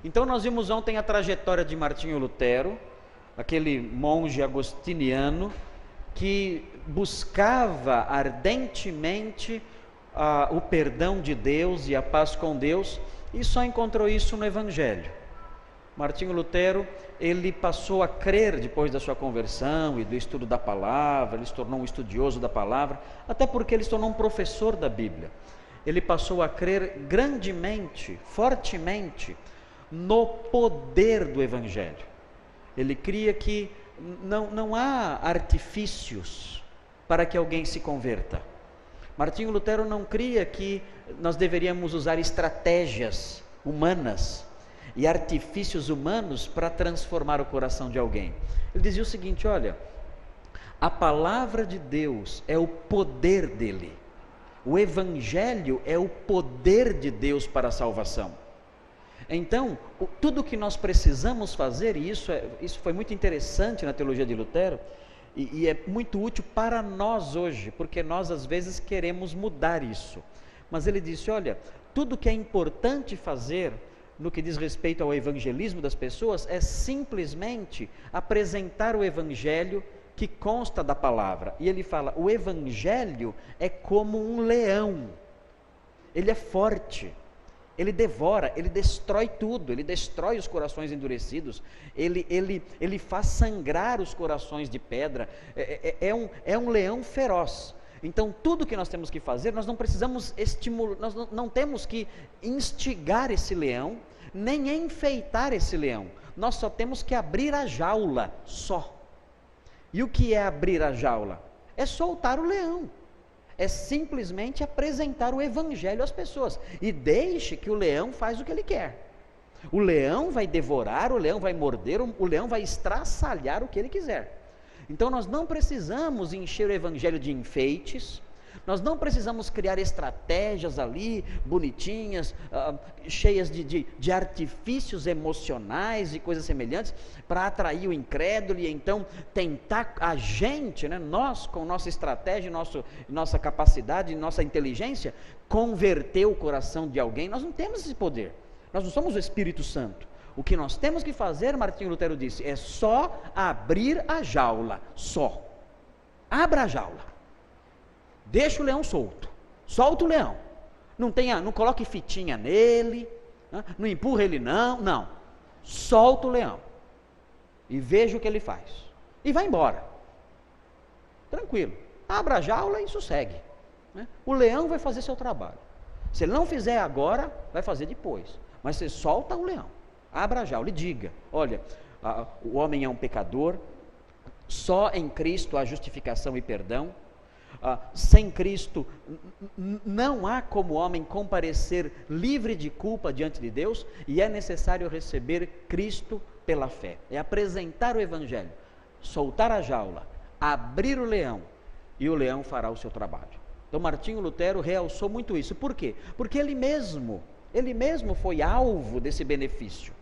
Então nós vimos ontem a trajetória de Martinho Lutero, aquele monge agostiniano que buscava ardentemente o perdão de Deus e a paz com Deus, e só encontrou isso no Evangelho. Martinho Lutero, ele passou a crer depois da sua conversão e do estudo da palavra, ele se tornou um estudioso da palavra, até porque ele se tornou um professor da Bíblia. Ele passou a crer grandemente, fortemente, no poder do Evangelho. Ele cria que não há artifícios para que alguém se converta. Martinho Lutero não cria que nós deveríamos usar estratégias humanas e artifícios humanos para transformar o coração de alguém. Ele dizia o seguinte: olha, a palavra de Deus é o poder dele. O Evangelho é o poder de Deus para a salvação. Então, tudo que nós precisamos fazer, e isso foi muito interessante na teologia de Lutero, e é muito útil para nós hoje, porque nós às vezes queremos mudar isso. Mas ele disse: olha, tudo que é importante fazer no que diz respeito ao evangelismo das pessoas é simplesmente apresentar o Evangelho que consta da palavra. E ele fala: o Evangelho é como um leão, ele é forte, ele devora, ele destrói tudo, ele destrói os corações endurecidos, ele faz sangrar os corações de pedra, é um leão feroz. Então tudo que nós temos que fazer, nós não precisamos estimular, nós não temos que instigar esse leão, nem enfeitar esse leão, nós só temos que abrir a jaula, só. E o que é abrir a jaula? É soltar o leão, é simplesmente apresentar o Evangelho às pessoas, e deixe que o leão faz o que ele quer. O leão vai devorar, o leão vai morder, o leão vai estraçalhar o que ele quiser. Então nós não precisamos encher o Evangelho de enfeites, nós não precisamos criar estratégias ali, bonitinhas, cheias de artifícios emocionais e coisas semelhantes, para atrair o incrédulo e então tentar a gente, nós com nossa estratégia, nossa capacidade, nossa inteligência, converter o coração de alguém. Nós não temos esse poder, nós não somos o Espírito Santo. O que nós temos que fazer, Martinho Lutero disse, é só abrir a jaula, só. Abra a jaula. Deixa o leão solto. Solta o leão. Não coloque fitinha nele, não empurra ele não. Solta o leão. E veja o que ele faz. E vai embora. Tranquilo. Abra a jaula e sossegue. O leão vai fazer seu trabalho. Se ele não fizer agora, vai fazer depois. Mas você solta o leão. Abra a jaula e diga: olha, o homem é um pecador, só em Cristo há justificação e perdão, sem Cristo não há como homem comparecer livre de culpa diante de Deus, e é necessário receber Cristo pela fé. É apresentar o Evangelho, soltar a jaula, abrir o leão, e o leão fará o seu trabalho. Então Martinho Lutero realçou muito isso. Por quê? Porque ele mesmo foi alvo desse benefício.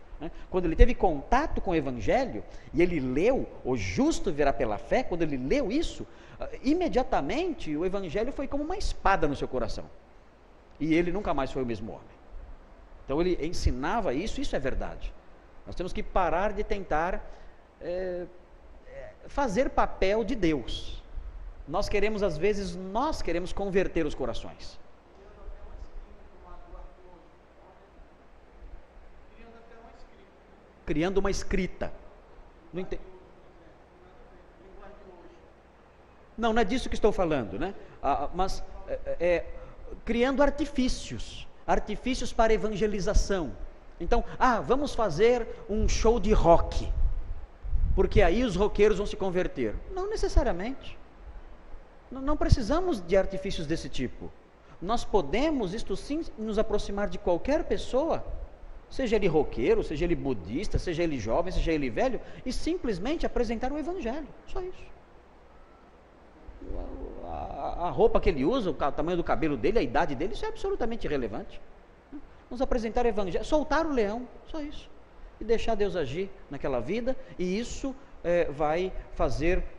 Quando ele teve contato com o Evangelho, e ele leu, o justo virá pela fé, quando ele leu isso, imediatamente o Evangelho foi como uma espada no seu coração, e ele nunca mais foi o mesmo homem. Então ele ensinava isso é verdade. Nós temos que parar de tentar fazer papel de Deus. Nós queremos converter os corações. Criando uma escrita. Não é disso que estou falando, mas criando artifícios para evangelização. Então, vamos fazer um show de rock, porque aí os roqueiros vão se converter. Não necessariamente. Não precisamos de artifícios desse tipo. Nós podemos, isto sim, nos aproximar de qualquer pessoa, seja ele roqueiro, seja ele budista, seja ele jovem, seja ele velho, e simplesmente apresentar o Evangelho, só isso. A roupa que ele usa, o tamanho do cabelo dele, a idade dele, isso é absolutamente irrelevante. Vamos apresentar o Evangelho, soltar o leão, só isso, e deixar Deus agir naquela vida, e isso vai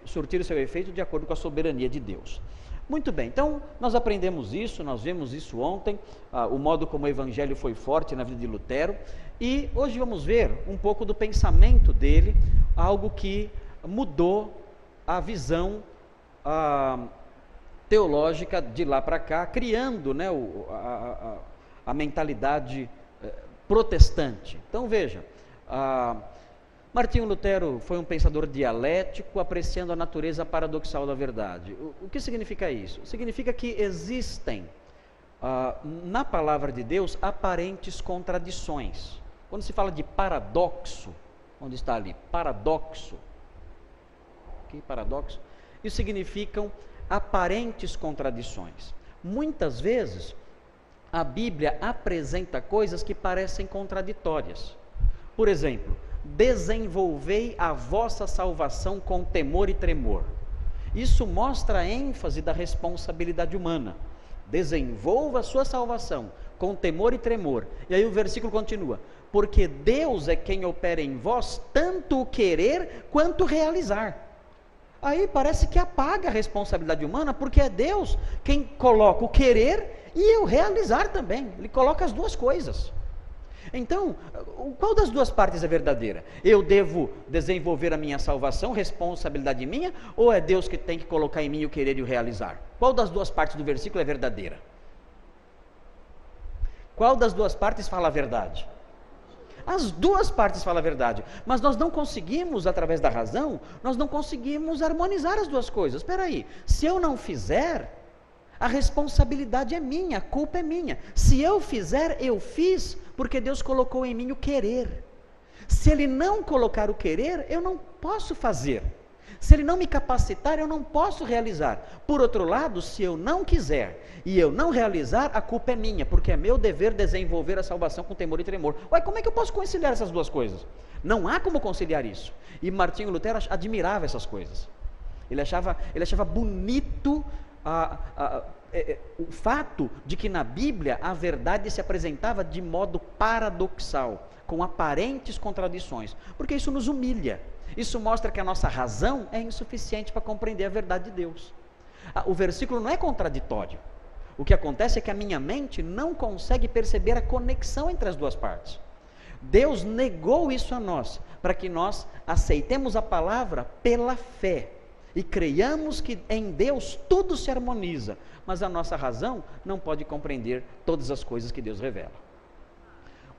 surtir o seu efeito de acordo com a soberania de Deus. Muito bem, então nós aprendemos isso, nós vimos isso ontem, o modo como o evangelho foi forte na vida de Lutero, e hoje vamos ver um pouco do pensamento dele, algo que mudou a visão teológica de lá para cá, criando, né, a mentalidade protestante. Então veja, Martinho Lutero foi um pensador dialético, apreciando a natureza paradoxal da verdade. O que significa isso? Significa que existem na palavra de Deus aparentes contradições. Quando se fala de paradoxo, onde está ali? Paradoxo. Que paradoxo? Isso significam aparentes contradições. Muitas vezes a Bíblia apresenta coisas que parecem contraditórias. Por exemplo, desenvolvei a vossa salvação com temor e tremor. Isso mostra a ênfase da responsabilidade humana. Desenvolva a sua salvação com temor e tremor. E aí o versículo continua: porque Deus é quem opera em vós tanto o querer quanto o realizar. Aí parece que apaga a responsabilidade humana, porque é Deus quem coloca o querer e o realizar também. Ele coloca as duas coisas. Então, qual das duas partes é verdadeira? Eu devo desenvolver a minha salvação, responsabilidade minha, ou é Deus que tem que colocar em mim o querer e o realizar? Qual das duas partes do versículo é verdadeira? Qual das duas partes fala a verdade? As duas partes falam a verdade, mas nós não conseguimos, através da razão, nós não conseguimos harmonizar as duas coisas. Espera aí, se eu não fizer, a responsabilidade é minha, a culpa é minha. Se eu fizer, eu fiz, porque Deus colocou em mim o querer. Se Ele não colocar o querer, eu não posso fazer. Se Ele não me capacitar, eu não posso realizar. Por outro lado, se eu não quiser e eu não realizar, a culpa é minha, porque é meu dever desenvolver a salvação com temor e tremor. Ué, como é que eu posso conciliar essas duas coisas? Não há como conciliar isso. E Martinho Lutero admirava essas coisas. Ele achava bonito o fato de que na Bíblia a verdade se apresentava de modo paradoxal, com aparentes contradições, porque isso nos humilha. Isso mostra que a nossa razão é insuficiente para compreender a verdade de Deus. O versículo não é contraditório. O que acontece é que a minha mente não consegue perceber a conexão entre as duas partes. Deus negou isso a nós, para que nós aceitemos a palavra pela fé e creiamos que em Deus tudo se harmoniza, mas a nossa razão não pode compreender todas as coisas que Deus revela.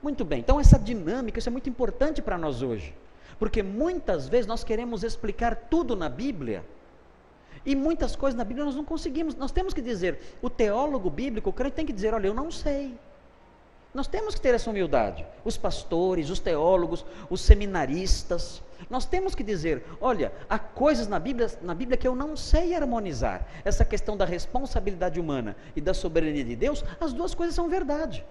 Muito bem, então essa dinâmica, isso é muito importante para nós hoje. Porque muitas vezes nós queremos explicar tudo na Bíblia, e muitas coisas na Bíblia nós não conseguimos. Nós temos que dizer, o teólogo bíblico, o crente tem que dizer, olha, eu não sei. Nós temos que ter essa humildade. Os pastores, os teólogos, os seminaristas, nós temos que dizer, olha, há coisas na Bíblia que eu não sei harmonizar. Essa questão da responsabilidade humana e da soberania de Deus, as duas coisas são verdade.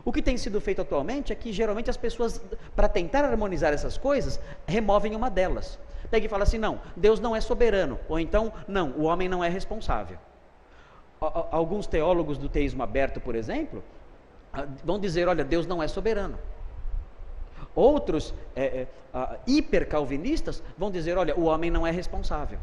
O que tem sido feito atualmente é que geralmente as pessoas, para tentar harmonizar essas coisas, removem uma delas. Pega e fala assim, não, Deus não é soberano, ou então, não, o homem não é responsável. Alguns teólogos do teísmo aberto, por exemplo, vão dizer, olha, Deus não é soberano. Outros hipercalvinistas vão dizer, olha, o homem não é responsável.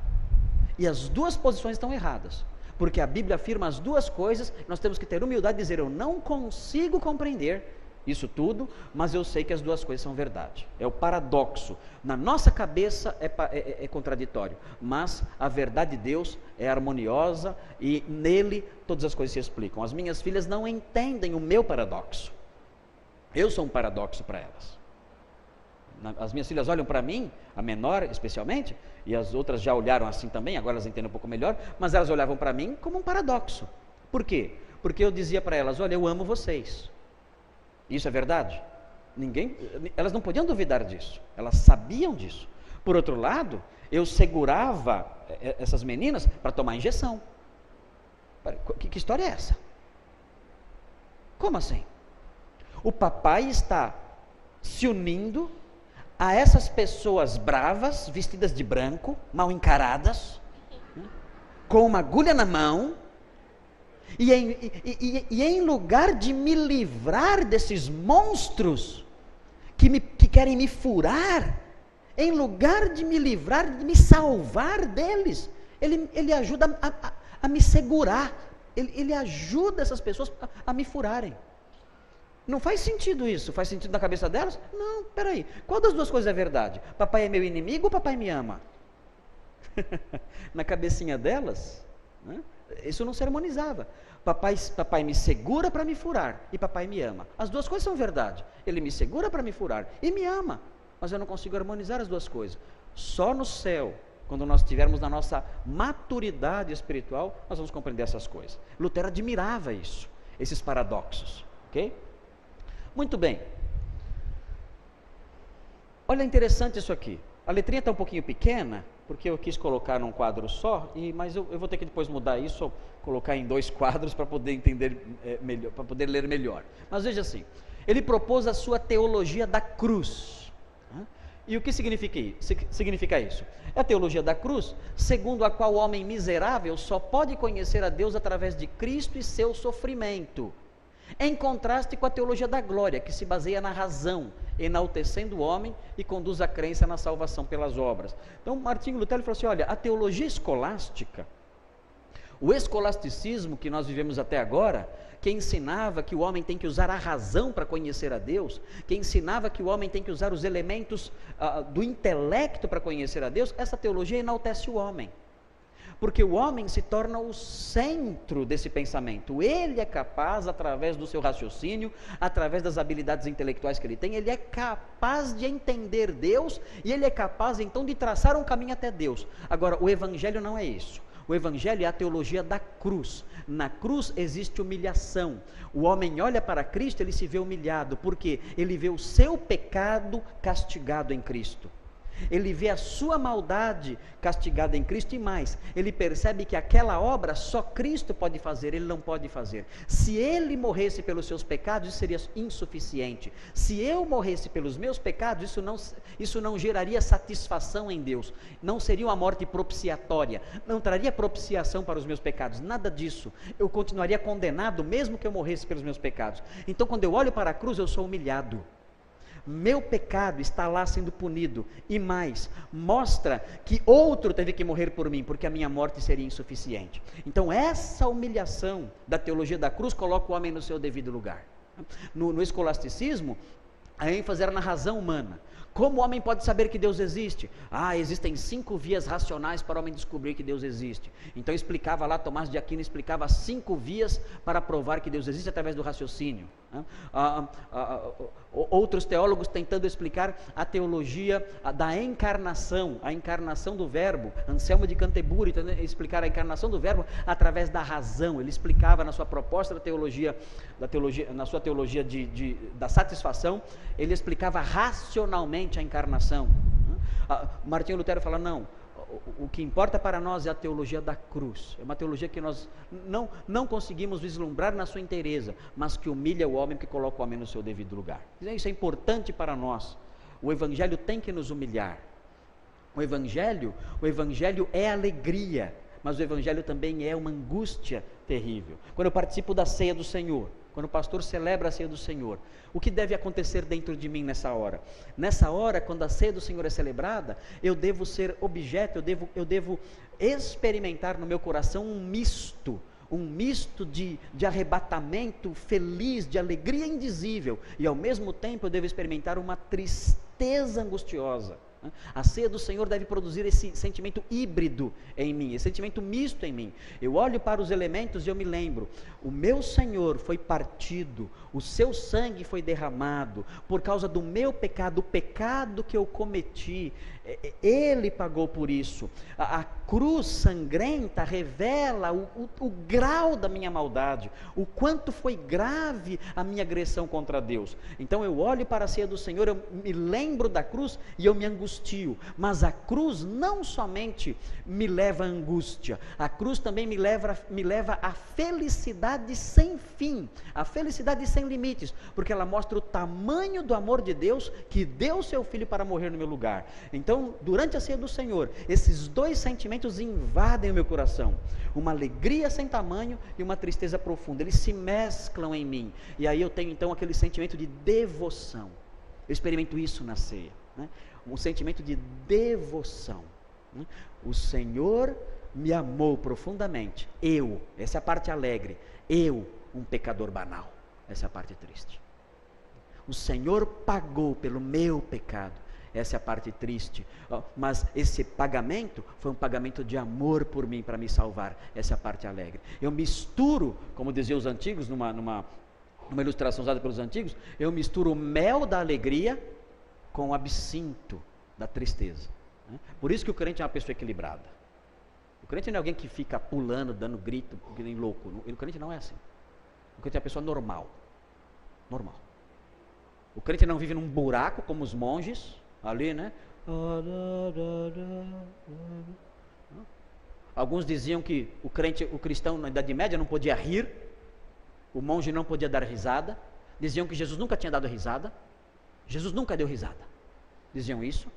E as duas posições estão erradas. Porque a Bíblia afirma as duas coisas, nós temos que ter humildade de dizer, eu não consigo compreender isso tudo, mas eu sei que as duas coisas são verdade. É o paradoxo. Na nossa cabeça é contraditório, mas a verdade de Deus é harmoniosa e nele todas as coisas se explicam. As minhas filhas não entendem o meu paradoxo. Eu sou um paradoxo para elas. As minhas filhas olham para mim, a menor especialmente, e as outras já olharam assim também, agora elas entendem um pouco melhor, mas elas olhavam para mim como um paradoxo. Por quê? Porque eu dizia para elas, olha, eu amo vocês. Isso é verdade? Elas não podiam duvidar disso, elas sabiam disso. Por outro lado, eu segurava essas meninas para tomar injeção. Que história é essa? Como assim? O papai está se unindo a essas pessoas bravas, vestidas de branco, mal encaradas, com uma agulha na mão, e em lugar de me livrar desses monstros que querem me furar, em lugar de me livrar, de me salvar deles, ele ajuda a me segurar. Ele ajuda essas pessoas a me furarem. Não faz sentido isso? Faz sentido na cabeça delas? Não, peraí. Qual das duas coisas é verdade? Papai é meu inimigo ou papai me ama? Na cabecinha delas, né, isso não se harmonizava. Papai me segura para me furar e papai me ama. As duas coisas são verdade. Ele me segura para me furar e me ama. Mas eu não consigo harmonizar as duas coisas. Só no céu, quando nós estivermos na nossa maturidade espiritual, nós vamos compreender essas coisas. Lutero admirava isso, esses paradoxos. Ok? Muito bem. Olha, interessante isso aqui. A letrinha está um pouquinho pequena, porque eu quis colocar num quadro só, mas eu vou ter que depois mudar isso, ou colocar em 2 quadros para poder entender melhor, para poder ler melhor. Mas veja assim, ele propôs a sua teologia da cruz. E o que significa isso? É a teologia da cruz, segundo a qual o homem miserável só pode conhecer a Deus através de Cristo e seu sofrimento. Em contraste com a teologia da glória, que se baseia na razão, enaltecendo o homem e conduz a crença na salvação pelas obras. Então, Martinho Lutero falou assim, olha, a teologia escolástica, o escolasticismo que nós vivemos até agora, que ensinava que o homem tem que usar a razão para conhecer a Deus, que ensinava que o homem tem que usar os elementos do intelecto para conhecer a Deus, essa teologia enaltece o homem. Porque o homem se torna o centro desse pensamento. Ele é capaz, através do seu raciocínio, através das habilidades intelectuais que ele tem, ele é capaz de entender Deus e ele é capaz então de traçar um caminho até Deus. Agora, o evangelho não é isso. O evangelho é a teologia da cruz. Na cruz existe humilhação. O homem olha para Cristo, ele se vê humilhado, porque ele vê o seu pecado castigado em Cristo. Ele vê a sua maldade castigada em Cristo e mais, ele percebe que aquela obra só Cristo pode fazer, ele não pode fazer. Se ele morresse pelos seus pecados, isso seria insuficiente. Se eu morresse pelos meus pecados, isso não geraria satisfação em Deus, não seria uma morte propiciatória, não traria propiciação para os meus pecados, nada disso. Eu continuaria condenado mesmo que eu morresse pelos meus pecados. Então, quando eu olho para a cruz, eu sou humilhado. Meu pecado está lá sendo punido, e mais, mostra que outro teve que morrer por mim, porque a minha morte seria insuficiente. Então essa humilhação da teologia da cruz coloca o homem no seu devido lugar. No escolasticismo, a ênfase era na razão humana. Como o homem pode saber que Deus existe? Existem 5 vias racionais para o homem descobrir que Deus existe. Então explicava lá, Tomás de Aquino explicava 5 vias para provar que Deus existe através do raciocínio. Outros teólogos tentando explicar a teologia da encarnação, a encarnação do verbo. Anselmo de Canterbury tentando explicar a encarnação do verbo através da razão. Ele explicava na sua proposta na sua teologia da satisfação, ele explicava racionalmente a encarnação. Martinho Lutero fala, não, o que importa para nós é a teologia da cruz. É uma teologia que nós não conseguimos vislumbrar na sua inteireza, mas que humilha o homem, que coloca o homem no seu devido lugar. Isso é importante para nós. O evangelho tem que nos humilhar. O evangelho é alegria, mas o evangelho também é uma angústia terrível. Quando eu participo da ceia do Senhor, quando o pastor celebra a ceia do Senhor, o que deve acontecer dentro de mim nessa hora? Nessa hora, quando a ceia do Senhor é celebrada, eu devo ser objeto, eu devo experimentar no meu coração um misto de arrebatamento feliz, de alegria indizível, e ao mesmo tempo eu devo experimentar uma tristeza angustiosa. A ceia do Senhor deve produzir esse sentimento híbrido em mim, esse sentimento misto em mim. Eu olho para os elementos e eu me lembro, o meu Senhor foi partido, o seu sangue foi derramado, por causa do meu pecado, o pecado que eu cometi, Ele pagou por isso. A cruz sangrenta revela o grau da minha maldade, o quanto foi grave a minha agressão contra Deus. Então eu olho para a ceia do Senhor, eu me lembro da cruz e eu me angustio. Mas a cruz não somente me leva à angústia, a cruz também me leva à felicidade sem fim, à felicidade sem limites, porque ela mostra o tamanho do amor de Deus, que deu seu Filho para morrer no meu lugar. Então, durante a ceia do Senhor, esses 2 sentimentos invadem o meu coração, uma alegria sem tamanho e uma tristeza profunda, eles se mesclam em mim, e aí eu tenho então aquele sentimento de devoção. Eu experimento isso na ceia, um sentimento de devoção. O Senhor me amou profundamente. Essa é a parte alegre. Um pecador banal. Essa é a parte triste. O Senhor pagou pelo meu pecado. Essa é a parte triste. Mas esse pagamento foi um pagamento de amor por mim, para me salvar. Essa é a parte alegre. Eu misturo, como diziam os antigos, numa ilustração usada pelos antigos, eu misturo o mel da alegria com o absinto da tristeza. Por isso que o crente é uma pessoa equilibrada. O crente não é alguém que fica pulando, dando grito, que nem louco. O crente não é assim. O crente é uma pessoa normal. Normal. O crente não vive num buraco como os monges, ali, né? Alguns diziam que o cristão na Idade Média não podia rir, o monge não podia dar risada. Diziam que Jesus nunca tinha dado risada. Jesus nunca deu risada. Diziam isso.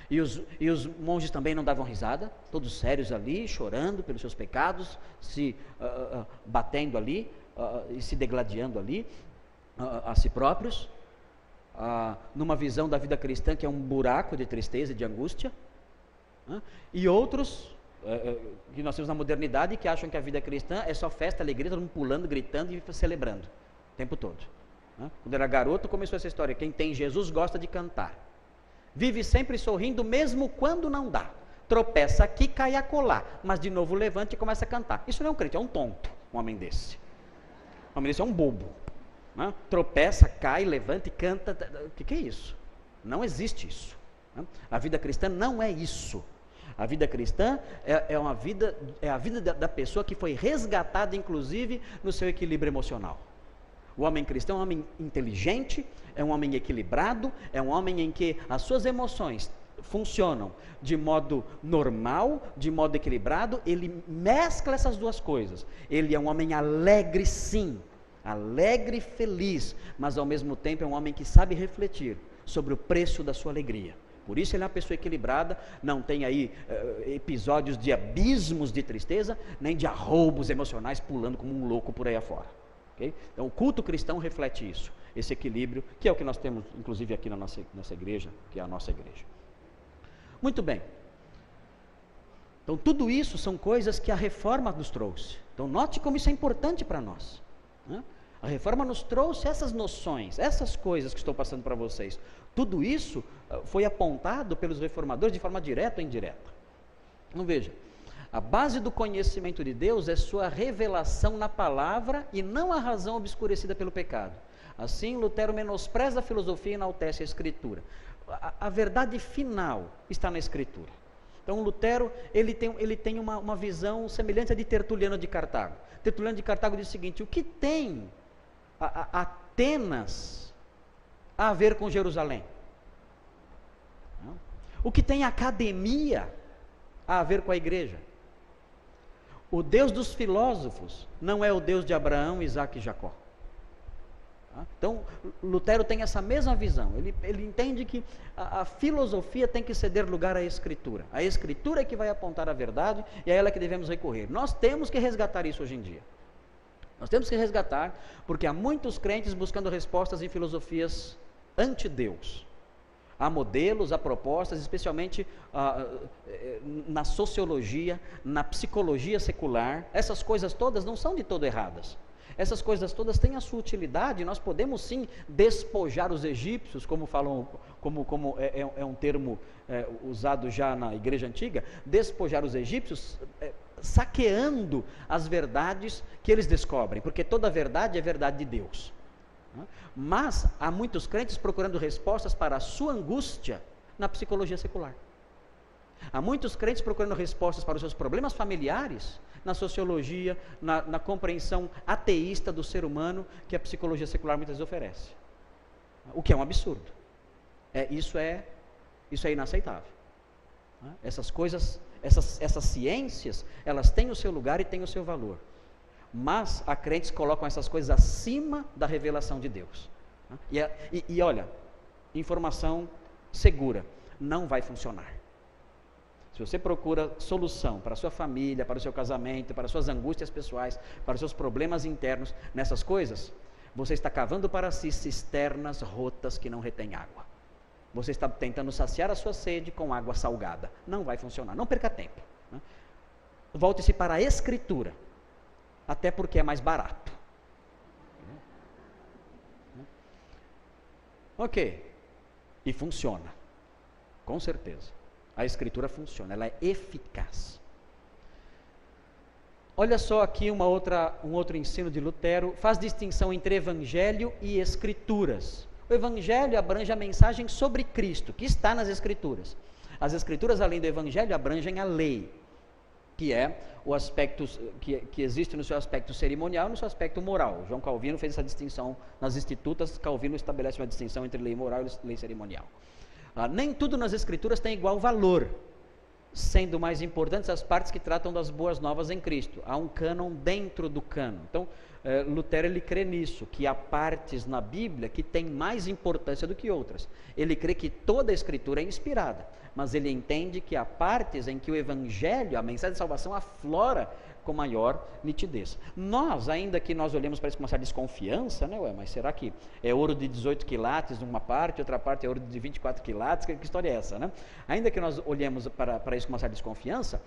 E os monges também não davam risada, todos sérios ali, chorando pelos seus pecados, se batendo ali, e se degladiando ali, a si próprios, numa visão da vida cristã que é um buraco de tristeza e de angústia. E outros, que nós temos na modernidade, que acham que a vida cristã é só festa, alegria, todo mundo pulando, gritando e celebrando, o tempo todo. Quando era garoto começou essa história, quem tem Jesus gosta de cantar. Vive sempre sorrindo, mesmo quando não dá. Tropeça aqui, cai acolá, mas de novo levanta e começa a cantar. Isso não é um crente, é um tonto, um homem desse. Um homem desse é um bobo. Tropeça, cai, levanta e canta. O que é isso? Não existe isso. A vida cristã não é isso. A vida cristã é a vida da pessoa que foi resgatada, inclusive, no seu equilíbrio emocional. O homem cristão é um homem inteligente, é um homem equilibrado, é um homem em que as suas emoções funcionam de modo normal, de modo equilibrado. Ele mescla essas duas coisas. Ele é um homem alegre, sim, alegre e feliz, mas ao mesmo tempo é um homem que sabe refletir sobre o preço da sua alegria. Por isso ele é uma pessoa equilibrada, não tem aí episódios de abismos de tristeza, nem de arroubos emocionais pulando como um louco por aí afora. Okay? Então o culto cristão reflete isso, esse equilíbrio, que é o que nós temos inclusive aqui na nossa igreja, que é a nossa igreja. Muito bem. Então tudo isso são coisas que a reforma nos trouxe. Então note como isso é importante para nós. A reforma nos trouxe essas noções, essas coisas que estou passando para vocês. Tudo isso foi apontado pelos reformadores de forma direta ou indireta. Então veja, a base do conhecimento de Deus é sua revelação na palavra e não a razão obscurecida pelo pecado. Assim, Lutero menospreza a filosofia e enaltece a Escritura. A verdade final está na Escritura. Então, Lutero ele tem uma visão semelhante à de Tertuliano de Cartago. Tertuliano de Cartago diz o seguinte: o que tem Atenas a ver com Jerusalém? O que tem academia a ver com a igreja? O Deus dos filósofos não é o Deus de Abraão, Isaac e Jacó. Então, Lutero tem essa mesma visão. Ele entende que a filosofia tem que ceder lugar à Escritura. A Escritura é que vai apontar a verdade e é ela que devemos recorrer. Nós temos que resgatar isso hoje em dia. Nós temos que resgatar, porque há muitos crentes buscando respostas em filosofias anti-Deus. Há modelos, há propostas, especialmente na sociologia, na psicologia secular. Essas coisas todas não são de todo erradas. Essas coisas todas têm a sua utilidade. Nós podemos sim despojar os egípcios, como falam, como é um termo usado já na igreja antiga, despojar os egípcios, saqueando as verdades que eles descobrem, porque toda verdade é verdade de Deus. Mas há muitos crentes procurando respostas para a sua angústia na psicologia secular. Há muitos crentes procurando respostas para os seus problemas familiares na sociologia, na compreensão ateísta do ser humano que a psicologia secular muitas vezes oferece. O que é um absurdo. Isso é inaceitável. Essas coisas, essas ciências, elas têm o seu lugar e têm o seu valor. Mas há crentes que colocam essas coisas acima da revelação de Deus. E olha, informação segura, não vai funcionar. Se você procura solução para a sua família, para o seu casamento, para as suas angústias pessoais, para os seus problemas internos, nessas coisas, você está cavando para si cisternas rotas que não retêm água. Você está tentando saciar a sua sede com água salgada. Não vai funcionar, não perca tempo. volte-se para a Escritura, até porque é mais barato. Ok, e funciona, com certeza. A Escritura funciona, ela é eficaz. Olha só aqui um outro ensino de Lutero, faz distinção entre Evangelho e Escrituras. O Evangelho abrange a mensagem sobre Cristo, que está nas Escrituras. As Escrituras, além do Evangelho, abrangem a lei, que é o aspecto que existe no seu aspecto cerimonial e no seu aspecto moral. João Calvino fez essa distinção nas Institutas. Calvino estabelece uma distinção entre lei moral e lei cerimonial. Nem tudo nas Escrituras tem igual valor, sendo mais importantes as partes que tratam das boas novas em Cristo. Há um cânon dentro do cânon. Então, Lutero ele crê nisso, que há partes na Bíblia que têm mais importância do que outras. Ele crê que toda a Escritura é inspirada, mas ele entende que há partes em que o Evangelho, a mensagem de salvação, aflora com maior nitidez. Nós, ainda que nós olhemos para isso com uma certa desconfiança, né? Mas será que é ouro de 18 quilates numa parte, outra parte é ouro de 24 quilates? Que história é essa, né? Ainda que nós olhemos para isso com uma certa desconfiança,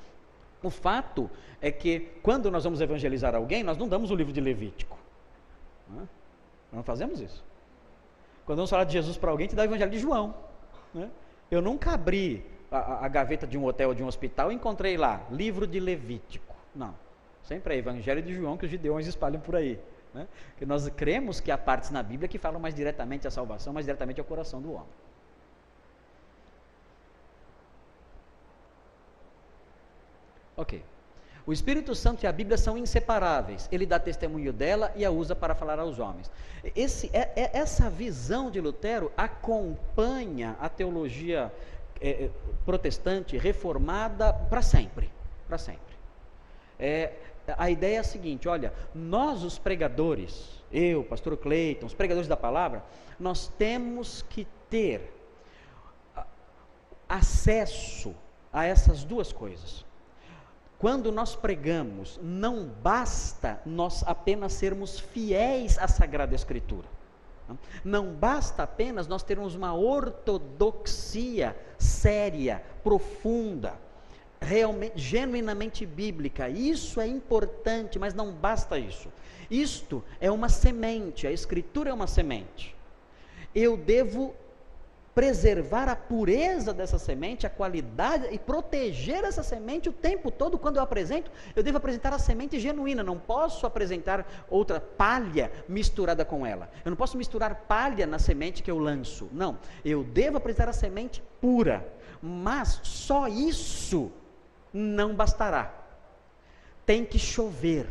o fato é que quando nós vamos evangelizar alguém, nós não damos o livro de Levítico. Nós não fazemos isso. Quando vamos falar de Jesus para alguém, te dá o evangelho de João, né? Eu nunca abri a gaveta de um hotel ou de um hospital e encontrei lá, livro de Levítico. Não, sempre é evangelho de João que os gideões espalham por aí, né? Porque nós cremos que há partes na Bíblia que falam mais diretamente à salvação, mais diretamente ao coração do homem. Ok. O Espírito Santo e a Bíblia são inseparáveis. Ele dá testemunho dela e a usa para falar aos homens. Essa visão de Lutero acompanha a teologia protestante reformada para sempre. Para sempre. A ideia é a seguinte: olha, nós os pregadores, eu, pastor Cleiton, os pregadores da palavra, nós temos que ter acesso a essas duas coisas. Quando nós pregamos, não basta nós apenas sermos fiéis à Sagrada Escritura. Não basta apenas nós termos uma ortodoxia séria, profunda, realmente, genuinamente bíblica. Isso é importante, mas não basta isso. Isto é uma semente, a Escritura é uma semente. Eu devo preservar a pureza dessa semente, a qualidade, e proteger essa semente o tempo todo. Quando eu apresento, eu devo apresentar a semente genuína. Não posso apresentar outra palha misturada com ela. Eu não posso misturar palha na semente que eu lanço. Não, eu devo apresentar a semente pura. Mas só isso não bastará. Tem que chover.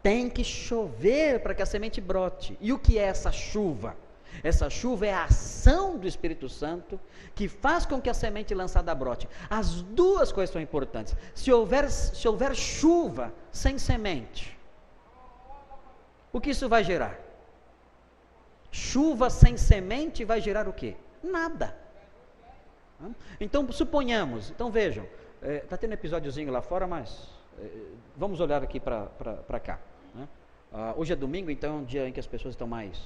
Tem que chover para que a semente brote. E o que é essa chuva? Essa chuva é a ação do Espírito Santo que faz com que a semente lançada brote. As duas coisas são importantes. Se houver chuva sem semente, o que isso vai gerar? Chuva sem semente vai gerar o quê? Nada. Então suponhamos, vejam, está tendo episódiozinho lá fora, mas vamos olhar aqui para cá, né? Hoje é domingo, então é um dia em que as pessoas estão mais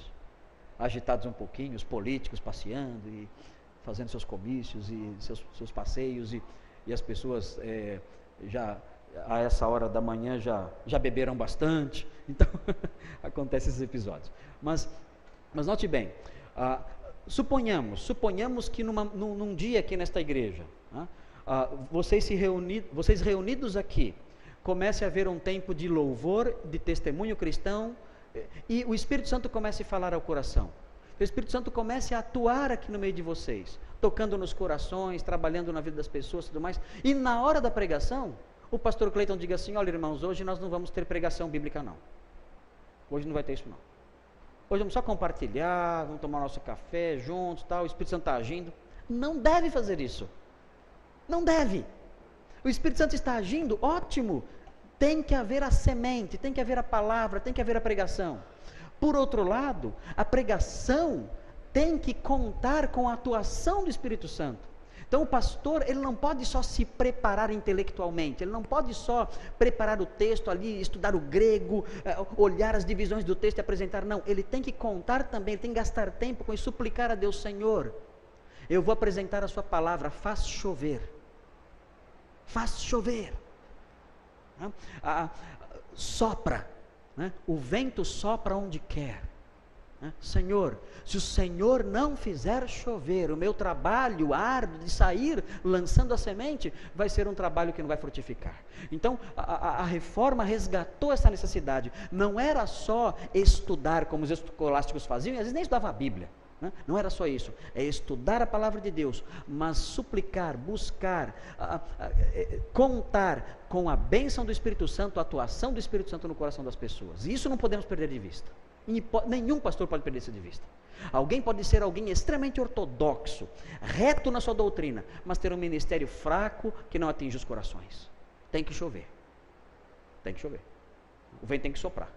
agitados um pouquinho, os políticos passeando e fazendo seus comícios e seus passeios, e as pessoas já a essa hora da manhã já beberam bastante, então acontecem esses episódios. Mas note bem, suponhamos que num dia aqui nesta igreja, vocês reunidos aqui, comece a haver um tempo de louvor, de testemunho cristão, e o Espírito Santo comece a falar ao coração. O Espírito Santo comece a atuar aqui no meio de vocês, tocando nos corações, trabalhando na vida das pessoas e tudo mais. E na hora da pregação, o pastor Cleiton diga assim: olha, irmãos, hoje nós não vamos ter pregação bíblica não. Hoje não vai ter isso não. Hoje vamos só compartilhar, vamos tomar nosso café juntos, tal, o Espírito Santo está agindo. Não deve fazer isso. Não deve. O Espírito Santo está agindo, ótimo. Tem que haver a semente, tem que haver a palavra, tem que haver a pregação. Por outro lado, a pregação tem que contar com a atuação do Espírito Santo. Então o pastor, ele não pode só se preparar intelectualmente, ele não pode só preparar o texto ali, estudar o grego, olhar as divisões do texto e apresentar, não. Ele tem que contar também, ele tem que gastar tempo com isso, suplicar a Deus: Senhor, eu vou apresentar a sua palavra, faz chover. Faz chover. Sopra, né? O vento sopra onde quer. Senhor, se o Senhor não fizer chover, o meu trabalho árduo de sair lançando a semente, vai ser um trabalho que não vai frutificar. Então, a reforma resgatou essa necessidade. Não era só estudar, como os escolásticos faziam, e às vezes nem estudavam a Bíblia. Não era só isso, é estudar a palavra de Deus, mas suplicar, buscar, contar com a bênção do Espírito Santo, a atuação do Espírito Santo no coração das pessoas. E isso não podemos perder de vista. Nenhum pastor pode perder isso de vista. Alguém pode ser alguém extremamente ortodoxo, reto na sua doutrina, mas ter um ministério fraco que não atinge os corações. Tem que chover. Tem que chover. O vento tem que soprar.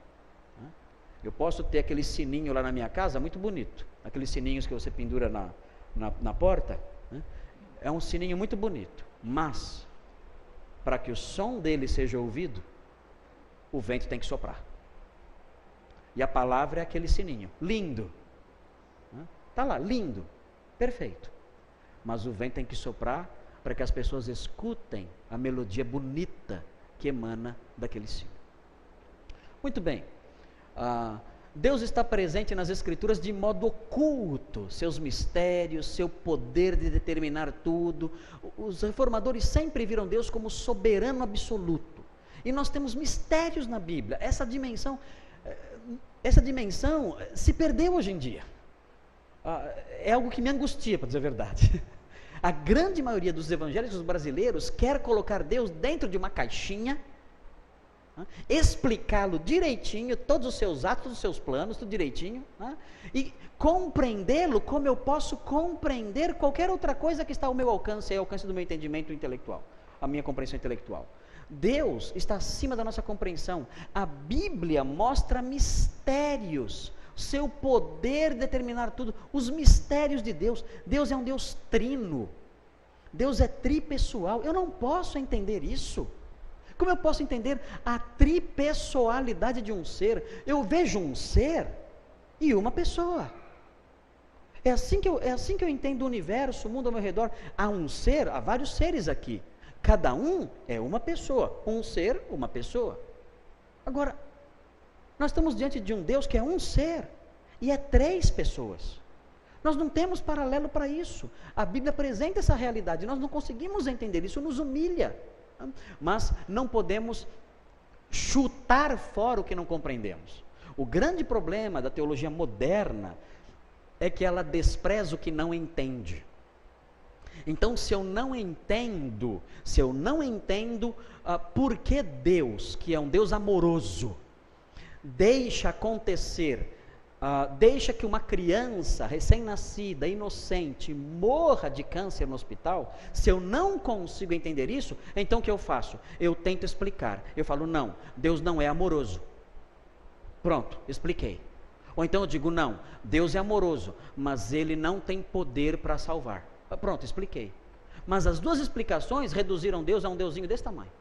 Eu posso ter aquele sininho lá na minha casa, muito bonito. Aqueles sininhos que você pendura na porta. É um sininho muito bonito. Mas, para que o som dele seja ouvido, o vento tem que soprar. E a palavra é aquele sininho, lindo, está lá, lindo, perfeito, mas o vento tem que soprar para que as pessoas escutem a melodia bonita que emana daquele sino. Muito bem, Deus está presente nas Escrituras de modo oculto, seus mistérios, seu poder de determinar tudo. Os reformadores sempre viram Deus como soberano absoluto, e nós temos mistérios na Bíblia. Essa dimensão se perdeu hoje em dia. É algo que me angustia, para dizer a verdade. A grande maioria dos evangélicos brasileiros quer colocar Deus dentro de uma caixinha, explicá-lo direitinho, todos os seus atos, todos os seus planos, tudo direitinho, e compreendê-lo como eu posso compreender qualquer outra coisa que está ao meu alcance, ao alcance do meu entendimento intelectual, a minha compreensão intelectual. Deus está acima da nossa compreensão. A Bíblia mostra mistérios, seu poder de determinar tudo, os mistérios de Deus. Deus é um Deus trino, Deus é tripessoal. Eu não posso entender isso. Como eu posso entender a tripessoalidade de um ser? Eu vejo um ser e uma pessoa. É assim que eu entendo o universo, o mundo ao meu redor. Há um ser, há vários seres aqui. Cada um é uma pessoa, um ser, uma pessoa. Agora, nós estamos diante de um Deus que é um ser, e é 3 pessoas. Nós não temos paralelo para isso. A Bíblia apresenta essa realidade, nós não conseguimos entender, isso nos humilha. Mas não podemos chutar fora o que não compreendemos. O grande problema da teologia moderna é que ela despreza o que não entende. Então, se eu não entendo por que Deus, que é um Deus amoroso, deixa acontecer, deixa que uma criança recém-nascida, inocente, morra de câncer no hospital, se eu não consigo entender isso, então o que eu faço? Eu tento explicar, eu falo, não, Deus não é amoroso. Pronto, expliquei. Ou então eu digo, não, Deus é amoroso, mas Ele não tem poder para salvar. Pronto, expliquei. Mas as 2 explicações reduziram Deus a um deusinho desse tamanho.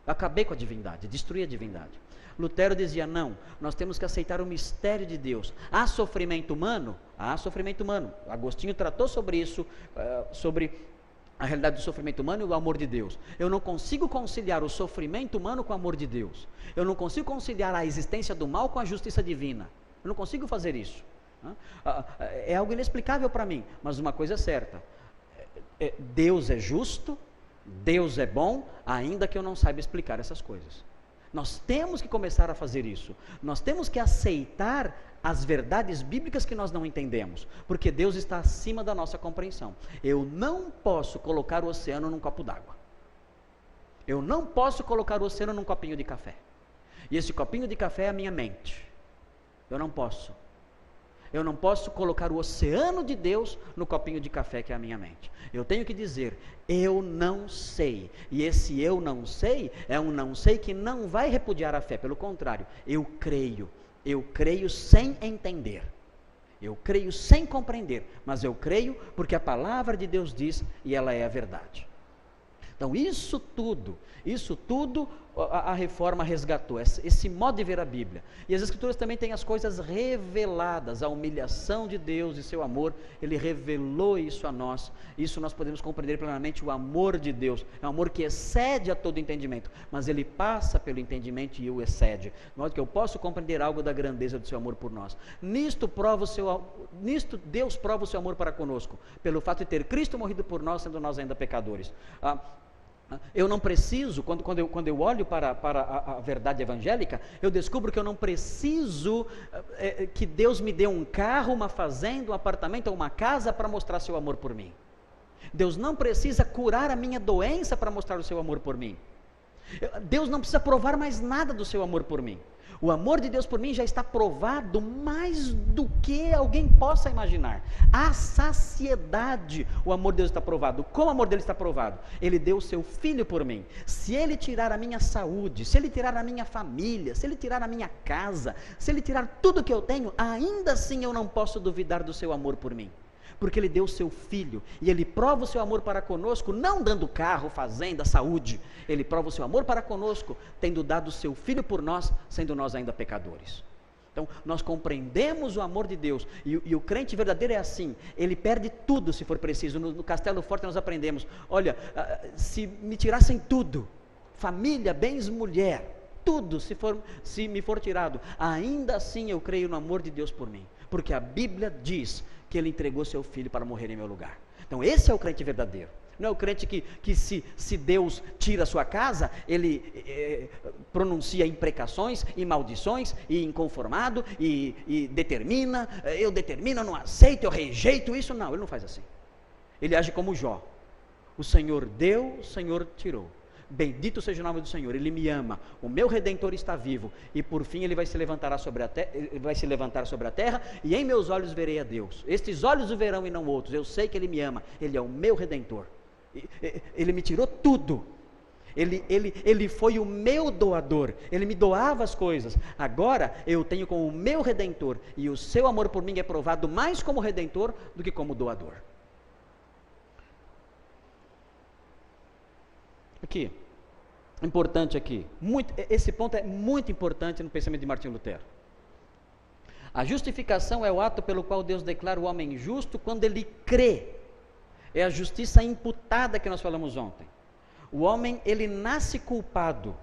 Acabei com a divindade, destruí a divindade. Lutero dizia, não, nós temos que aceitar o mistério de Deus. Há sofrimento humano? Há sofrimento humano. Agostinho tratou sobre isso, sobre a realidade do sofrimento humano e o amor de Deus. Eu não consigo conciliar o sofrimento humano com o amor de Deus. Eu não consigo conciliar a existência do mal com a justiça divina. Eu não consigo fazer isso. É algo inexplicável para mim, mas uma coisa é certa, Deus é justo, Deus é bom, ainda que eu não saiba explicar essas coisas. Nós temos que começar a fazer isso, nós temos que aceitar as verdades bíblicas que nós não entendemos, porque Deus está acima da nossa compreensão. Eu não posso colocar o oceano num copo d'água, eu não posso colocar o oceano num copinho de café, e esse copinho de café é a minha mente. Eu não posso colocar o oceano de Deus no copinho de café que é a minha mente. Eu tenho que dizer, eu não sei. E esse eu não sei, é um não sei que não vai repudiar a fé. Pelo contrário, eu creio sem entender. Eu creio sem compreender. Mas eu creio porque a palavra de Deus diz e ela é a verdade. Então isso tudo a reforma resgatou, esse modo de ver a Bíblia. E as Escrituras também têm as coisas reveladas, a humilhação de Deus e seu amor, Ele revelou isso a nós. Isso nós podemos compreender plenamente, o amor de Deus, é um amor que excede a todo entendimento, mas Ele passa pelo entendimento e o excede, de modo que eu posso compreender algo da grandeza do seu amor por nós. Nisto Deus prova o seu amor para conosco, pelo fato de ter Cristo morrido por nós, sendo nós ainda pecadores. Eu não preciso, quando eu olho para a verdade evangélica, eu descubro que eu não preciso que Deus me dê um carro, uma fazenda, um apartamento ou uma casa para mostrar seu amor por mim. Deus não precisa curar a minha doença para mostrar o seu amor por mim. Deus não precisa provar mais nada do seu amor por mim. O amor de Deus por mim já está provado mais do que alguém possa imaginar. A saciedade, o amor de Deus está provado. Como o amor dele está provado? Ele deu o seu filho por mim. Se ele tirar a minha saúde, se ele tirar a minha família, se ele tirar a minha casa, se ele tirar tudo que eu tenho, ainda assim eu não posso duvidar do seu amor por mim. Porque ele deu o seu filho, e ele prova o seu amor para conosco, não dando carro, fazenda, saúde. Ele prova o seu amor para conosco, tendo dado o seu filho por nós, sendo nós ainda pecadores. Então, nós compreendemos o amor de Deus, e o crente verdadeiro é assim, ele perde tudo se for preciso. No Castelo Forte nós aprendemos, olha, se me tirassem tudo, família, bens, mulher, tudo, se me for tirado, ainda assim eu creio no amor de Deus por mim, porque a Bíblia diz que ele entregou seu filho para morrer em meu lugar. Então esse é o crente verdadeiro. Não é o crente que se Deus tira a sua casa, ele pronuncia imprecações e maldições, e inconformado, e determina, eu determino, eu não aceito, eu rejeito isso. Não, ele não faz assim. Ele age como Jó. O Senhor deu, o Senhor tirou. Bendito seja o nome do Senhor, Ele me ama, o meu Redentor está vivo, e por fim Ele vai se levantar sobre a terra, e em meus olhos verei a Deus. Estes olhos o verão e não outros. Eu sei que Ele me ama, Ele é o meu Redentor. Ele me tirou tudo. Ele foi o meu doador, Ele me doava as coisas. Agora eu tenho como o meu Redentor, e o seu amor por mim é provado mais como Redentor do que como doador. Aqui, importante aqui, esse ponto é muito importante no pensamento de Martinho Lutero. A justificação é o ato pelo qual Deus declara o homem justo quando ele crê. É a justiça imputada que nós falamos ontem. O homem, ele nasce culpado.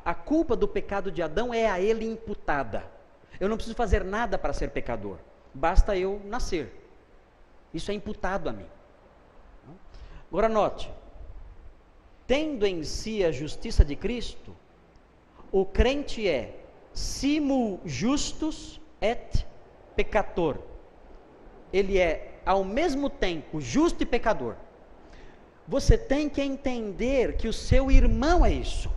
A culpa do pecado de Adão é a ele imputada. Eu não preciso fazer nada para ser pecador, basta eu nascer. Isso é imputado a mim. Agora note, tendo em si a justiça de Cristo, o crente é simul justus et peccator. Ele é ao mesmo tempo justo e pecador. Você tem que entender que o seu irmão é isso.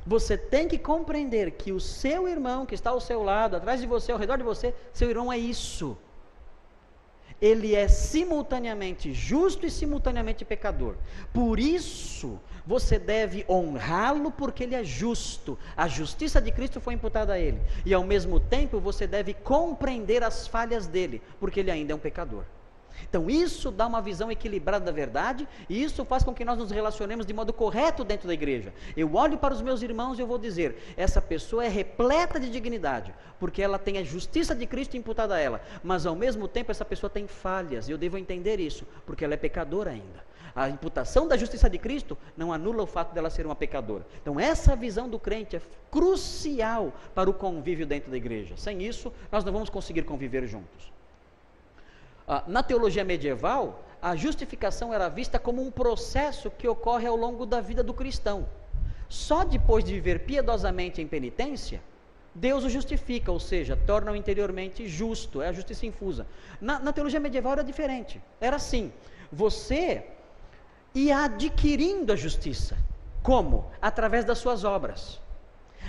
Você tem que compreender que o seu irmão que está ao seu lado, atrás de você, ao redor de você, seu irmão é isso. Ele é simultaneamente justo e simultaneamente pecador. Por isso, você deve honrá-lo porque ele é justo. A justiça de Cristo foi imputada a ele. E ao mesmo tempo, você deve compreender as falhas dele, porque ele ainda é um pecador. Então isso dá uma visão equilibrada da verdade, e isso faz com que nós nos relacionemos de modo correto dentro da igreja. Eu olho para os meus irmãos e eu vou dizer, essa pessoa é repleta de dignidade, porque ela tem a justiça de Cristo imputada a ela, mas ao mesmo tempo essa pessoa tem falhas, e eu devo entender isso, porque ela é pecadora ainda. A imputação da justiça de Cristo não anula o fato dela ser uma pecadora. Então essa visão do crente é crucial para o convívio dentro da igreja. Sem isso, nós não vamos conseguir conviver juntos. Na teologia medieval, a justificação era vista como um processo que ocorre ao longo da vida do cristão. Só depois de viver piedosamente em penitência, Deus o justifica, ou seja, torna-o interiormente justo, é a justiça infusa. Na teologia medieval era diferente, era assim, você ia adquirindo a justiça. Como? Através das suas obras.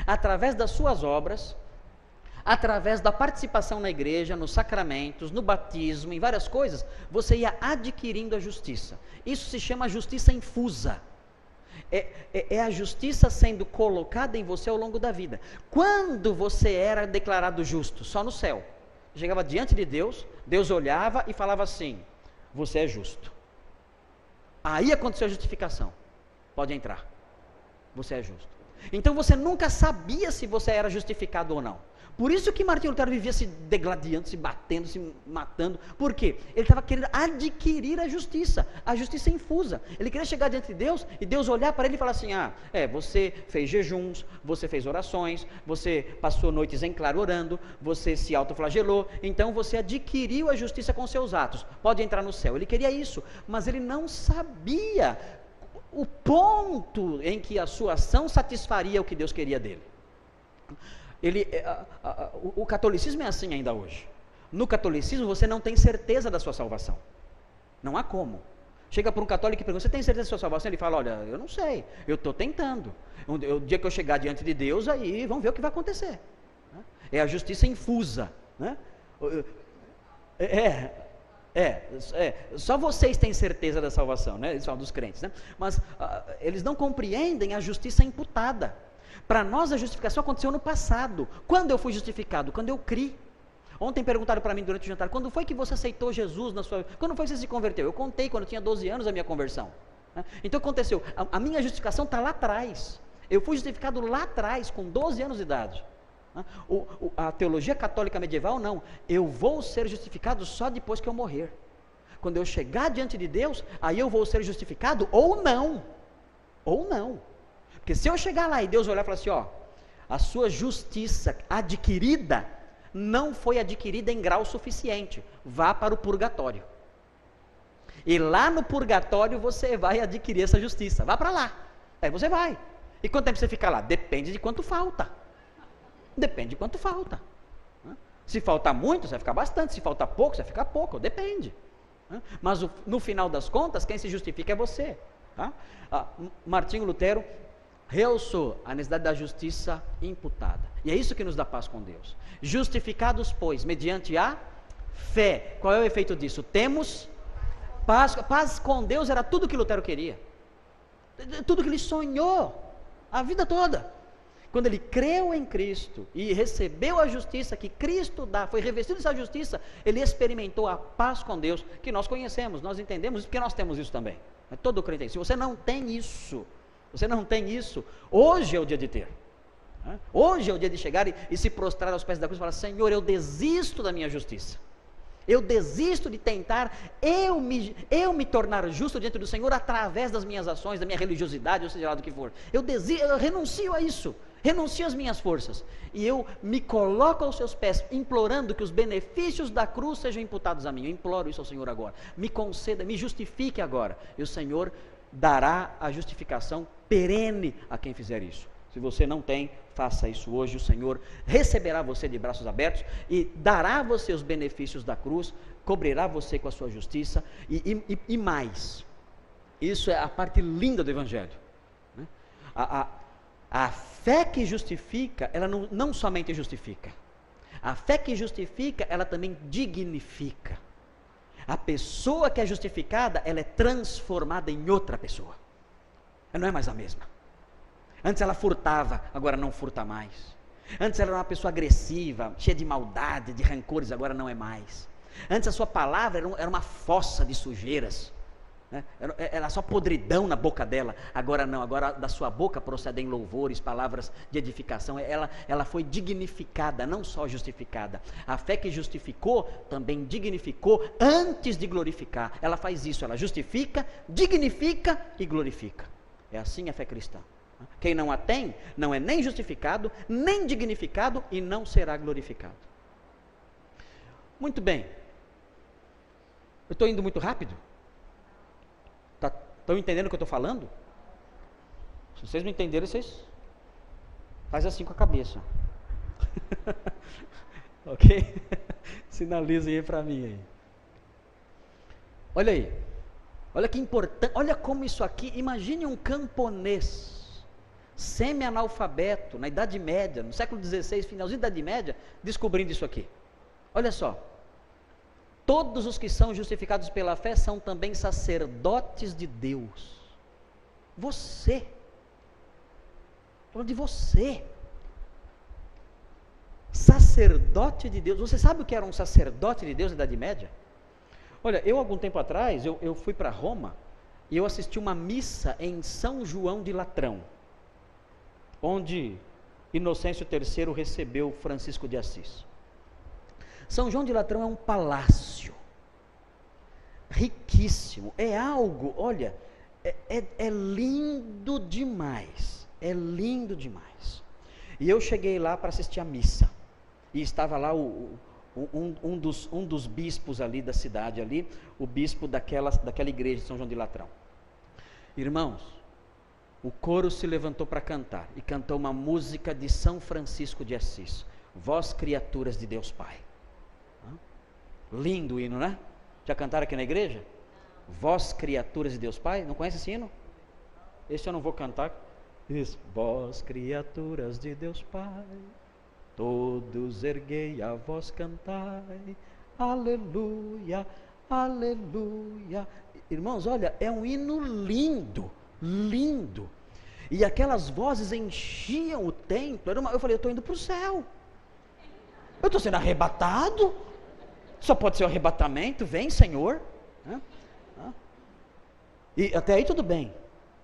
Através das suas obras, através da participação na igreja, nos sacramentos, no batismo, em várias coisas, você ia adquirindo a justiça. Isso se chama justiça infusa. É a justiça sendo colocada em você ao longo da vida. Quando você era declarado justo? Só no céu. Chegava diante de Deus, Deus olhava e falava assim, você é justo. Aí aconteceu a justificação. pode entrar. Você é justo. Então você nunca sabia se você era justificado ou não. Por isso que Martinho Lutero vivia se degladiando, se batendo, se matando. Por quê? Ele estava querendo adquirir a justiça infusa. Ele queria chegar diante de Deus e Deus olhar para ele e falar assim: você fez jejuns, você fez orações, você passou noites em claro orando, você se autoflagelou, então você adquiriu a justiça com seus atos, pode entrar no céu. Ele queria isso, mas ele não sabia o ponto em que a sua ação satisfaria o que Deus queria dele. O catolicismo é assim ainda hoje. No catolicismo você não tem certeza da sua salvação. Não há como. Chega para um católico e pergunta: você tem certeza da sua salvação? Ele fala: olha, eu não sei, eu estou tentando. O dia que eu chegar diante de Deus, aí vamos ver o que vai acontecer. É a justiça infusa, né? Só vocês têm certeza da salvação, né? Eles falam dos crentes, né? Mas eles não compreendem a justiça imputada. Para nós a justificação aconteceu no passado. Quando eu fui justificado? Quando eu criei. Ontem perguntaram para mim durante o jantar: quando foi que você aceitou Jesus na sua vida? Quando foi que você se converteu? Eu contei quando eu tinha 12 anos a minha conversão. Então aconteceu, a minha justificação está lá atrás. Eu fui justificado lá atrás, com 12 anos de idade. A teologia católica medieval não. Eu vou ser justificado só depois que eu morrer. Quando eu chegar diante de Deus, aí eu vou ser justificado ou não. Ou não. Porque se eu chegar lá e Deus olhar e falar assim: a sua justiça adquirida não foi adquirida em grau suficiente, vá para o purgatório. E lá no purgatório você vai adquirir essa justiça, vá para lá. Aí você vai. E quanto tempo você fica lá? Depende de quanto falta. Depende de quanto falta. Se faltar muito, você vai ficar bastante. Se faltar pouco, você vai ficar pouco. Depende. Mas no final das contas, quem se justifica é você. Martinho Lutero realçou a necessidade da justiça imputada. E é isso que nos dá paz com Deus. Justificados, pois, mediante a fé. Qual é o efeito disso? Temos paz. Paz com Deus era tudo que Lutero queria. Tudo que ele sonhou a vida toda. Quando ele creu em Cristo e recebeu a justiça que Cristo dá, foi revestido dessa justiça, ele experimentou a paz com Deus, que nós conhecemos, nós entendemos, porque nós temos isso também. Todo crente tem. Se você não tem isso, hoje é o dia de ter. Hoje é o dia de chegar e se prostrar aos pés da cruz e falar: Senhor, eu desisto da minha justiça. Eu desisto de tentar eu me tornar justo diante do Senhor através das minhas ações, da minha religiosidade, ou seja lá do que for. Eu renuncio a isso, renuncio às minhas forças, e eu me coloco aos seus pés, implorando que os benefícios da cruz sejam imputados a mim. Eu imploro isso ao Senhor agora. Me conceda, me justifique agora. E o Senhor dará a justificação perene a quem fizer isso. Se você não tem, faça isso hoje. O Senhor receberá você de braços abertos e dará a você os benefícios da cruz, cobrirá você com a sua justiça e mais. Isso é a parte linda do Evangelho. A fé que justifica, ela não somente justifica. A fé que justifica, ela também dignifica. A pessoa que é justificada, ela é transformada em outra pessoa. Ela não é mais a mesma. Antes ela furtava, agora não furta mais. Antes ela era uma pessoa agressiva, cheia de maldade, de rancores, agora não é mais. Antes a sua palavra era uma fossa de sujeiras, né? Era só podridão na boca dela, agora não, agora da sua boca procedem louvores, palavras de edificação. Ela foi dignificada, não só justificada. A fé que justificou, também dignificou antes de glorificar. Ela faz isso, ela justifica, dignifica e glorifica. É assim a fé cristã. Quem não a tem, não é nem justificado, nem dignificado e não será glorificado. Muito bem. Eu estou indo muito rápido? Estão entendendo o que eu estou falando? Se vocês não entenderem, vocês fazem assim com a cabeça. Ok? Sinalizem aí para mim aí. Olha aí. Olha que importante. Olha como isso aqui. Imagine um camponês semi-analfabeto, na Idade Média, no século XVI, finalzinho da Idade Média, descobrindo isso aqui. Olha só. Todos os que são justificados pela fé são também sacerdotes de Deus. Você. Falando de você. Sacerdote de Deus. Você sabe o que era um sacerdote de Deus na Idade Média? Olha, eu algum tempo atrás, eu fui para Roma, e eu assisti uma missa em São João de Latrão, onde Inocêncio III recebeu Francisco de Assis. São João de Latrão é um palácio riquíssimo, é algo, olha, é lindo demais, é lindo demais. E eu cheguei lá para assistir a missa, e estava lá um dos bispos ali da cidade, ali, o bispo daquela igreja de São João de Latrão. Irmãos, o coro se levantou para cantar, e cantou uma música de São Francisco de Assis, Vós criaturas de Deus Pai. Lindo o hino, né? Já cantaram aqui na igreja? Vós criaturas de Deus Pai, não conhece esse hino? Esse eu não vou cantar. Isso. Vós criaturas de Deus Pai, todos erguei a voz cantai, aleluia, aleluia. Irmãos, olha, é um hino lindo, lindo. E aquelas vozes enchiam o templo. Eu falei, eu estou indo para o céu. Eu estou sendo arrebatado. Só pode ser o arrebatamento, vem Senhor. E até aí tudo bem.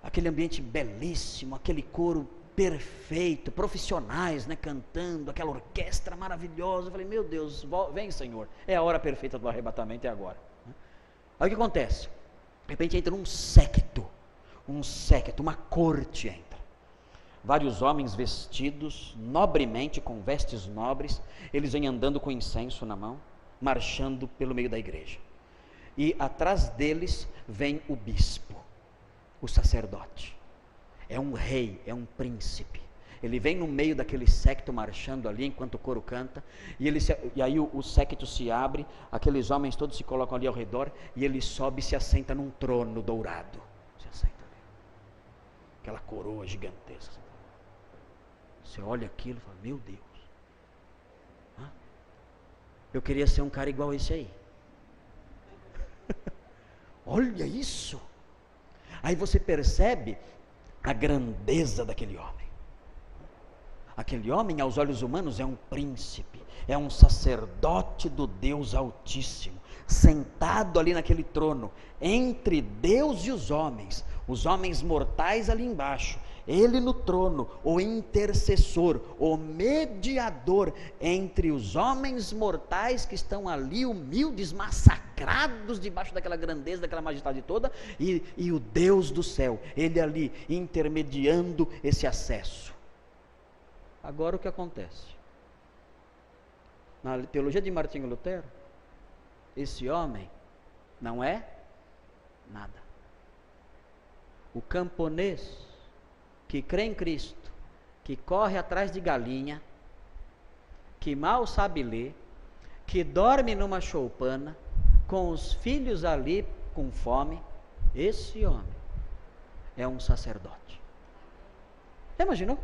Aquele ambiente belíssimo, aquele coro perfeito, profissionais, né, cantando, aquela orquestra maravilhosa. Eu falei, meu Deus, vem Senhor, é a hora perfeita do arrebatamento, é agora. Aí o que acontece? De repente entra um séquito, uma corte entra. Vários homens vestidos nobremente, com vestes nobres, eles vêm andando com incenso na mão, marchando pelo meio da igreja. E atrás deles vem o bispo, o sacerdote. É um rei, é um príncipe. Ele vem no meio daquele séquito marchando ali enquanto o coro canta, e aí o séquito se abre, aqueles homens todos se colocam ali ao redor, e ele sobe e se assenta num trono dourado. Se assenta ali. Aquela coroa gigantesca. Você olha aquilo e fala, meu Deus. Eu queria ser um cara igual a esse aí. Olha isso. Aí você percebe a grandeza daquele homem. Aquele homem, aos olhos humanos, é um príncipe, é um sacerdote do Deus Altíssimo, sentado ali naquele trono, entre Deus e os homens mortais ali embaixo, ele no trono, o intercessor, o mediador entre os homens mortais que estão ali humildes, massacrados debaixo daquela grandeza, daquela majestade toda, e o Deus do céu, ele ali intermediando esse acesso. Agora o que acontece? Na teologia de Martinho Lutero, esse homem não é nada. O camponês que crê em Cristo, que corre atrás de galinha, que mal sabe ler, que dorme numa choupana, com os filhos ali com fome, esse homem é um sacerdote. Já imaginou?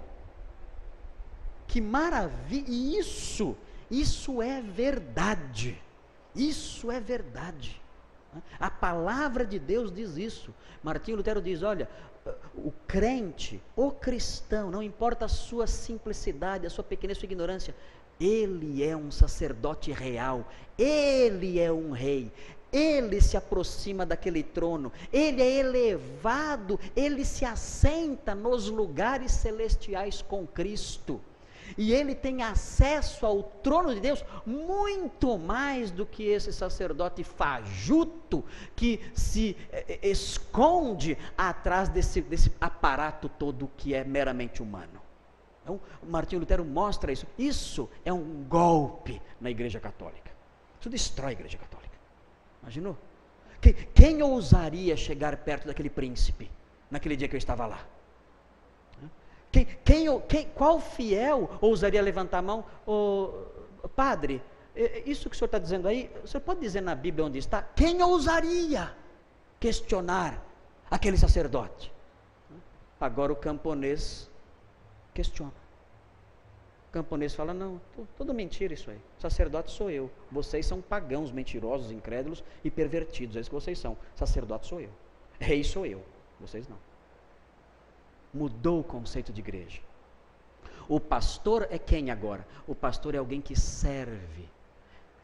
Que maravilha! E isso é verdade. Isso é verdade. A palavra de Deus diz isso. Martinho Lutero diz, olha, o crente, o cristão, não importa a sua simplicidade, a sua pequenez, a sua ignorância, ele é um sacerdote real, ele é um rei, ele se aproxima daquele trono, ele é elevado, ele se assenta nos lugares celestiais com Cristo. E ele tem acesso ao trono de Deus muito mais do que esse sacerdote fajuto que se esconde atrás desse aparato todo que é meramente humano. Então, Martinho Lutero mostra isso. Isso é um golpe na Igreja Católica. Isso destrói a Igreja Católica. Imaginou? Quem ousaria chegar perto daquele príncipe naquele dia que eu estava lá? Qual fiel ousaria levantar a mão? Padre, isso que o senhor está dizendo aí, o senhor pode dizer na Bíblia onde está? Quem ousaria questionar aquele sacerdote? Agora o camponês questiona. O camponês fala, não, tudo mentira isso aí, sacerdote sou eu, vocês são pagãos, mentirosos, incrédulos e pervertidos, é isso que vocês são, sacerdote sou eu, rei sou eu, vocês não. Mudou o conceito de igreja. O pastor é quem agora? O pastor é alguém que serve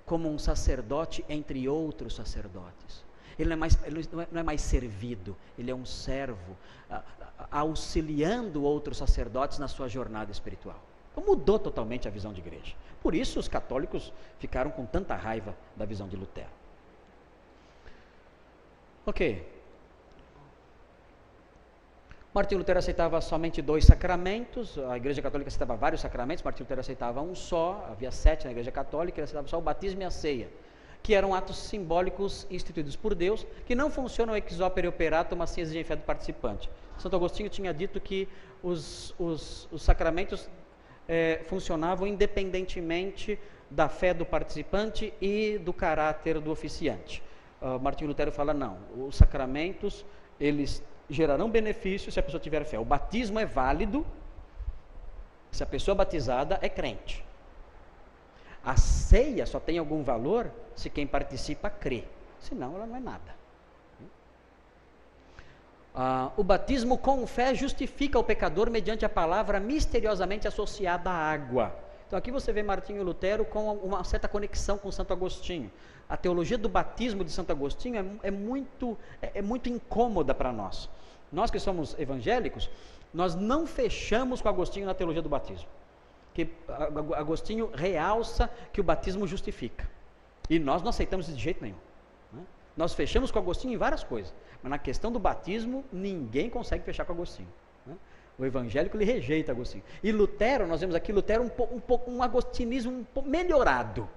como um sacerdote entre outros sacerdotes. Ele não é mais servido, ele é um servo, auxiliando outros sacerdotes na sua jornada espiritual. Então mudou totalmente a visão de igreja. Por isso os católicos ficaram com tanta raiva da visão de Lutero. Ok. Martinho Lutero aceitava somente 2 sacramentos, a Igreja Católica aceitava vários sacramentos, Martinho Lutero aceitava um só, havia 7 na Igreja Católica, ele aceitava só o batismo e a ceia, que eram atos simbólicos instituídos por Deus, que não funcionam ex opere operato, mas sim exigem fé do participante. Santo Agostinho tinha dito que os sacramentos funcionavam independentemente da fé do participante e do caráter do oficiante. Martinho Lutero fala, não, os sacramentos, eles gerarão benefício se a pessoa tiver fé. O batismo é válido se a pessoa batizada é crente. A ceia só tem algum valor se quem participa crê, senão ela não é nada. O batismo com fé justifica o pecador mediante a palavra misteriosamente associada à água. Então aqui você vê Martinho Lutero com uma certa conexão com Santo Agostinho. A teologia do batismo de Santo Agostinho é muito incômoda para nós. Nós que somos evangélicos, nós não fechamos com Agostinho na teologia do batismo. Que Agostinho realça que o batismo justifica. E nós não aceitamos isso de jeito nenhum. Nós fechamos com Agostinho em várias coisas, mas na questão do batismo, ninguém consegue fechar com Agostinho. O evangélico, ele rejeita Agostinho. E Lutero, nós vemos aqui Lutero um agostinismo um pouco melhorado.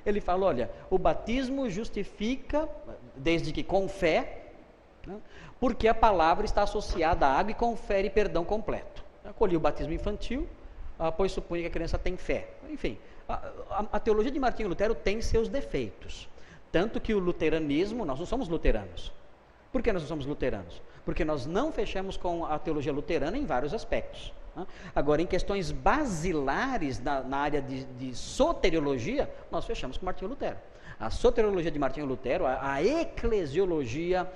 Ele fala, olha, o batismo justifica, desde que com fé, porque a palavra está associada à água e confere perdão completo. Acolhi o batismo infantil, pois supunha que a criança tem fé. Enfim, a teologia de Martinho Lutero tem seus defeitos. Tanto que o luteranismo, nós não somos luteranos. Por que nós não somos luteranos? Porque nós não fechamos com a teologia luterana em vários aspectos. Agora, em questões basilares na área de soteriologia, nós fechamos com Martinho Lutero. A soteriologia de Martinho Lutero, a eclesiologia,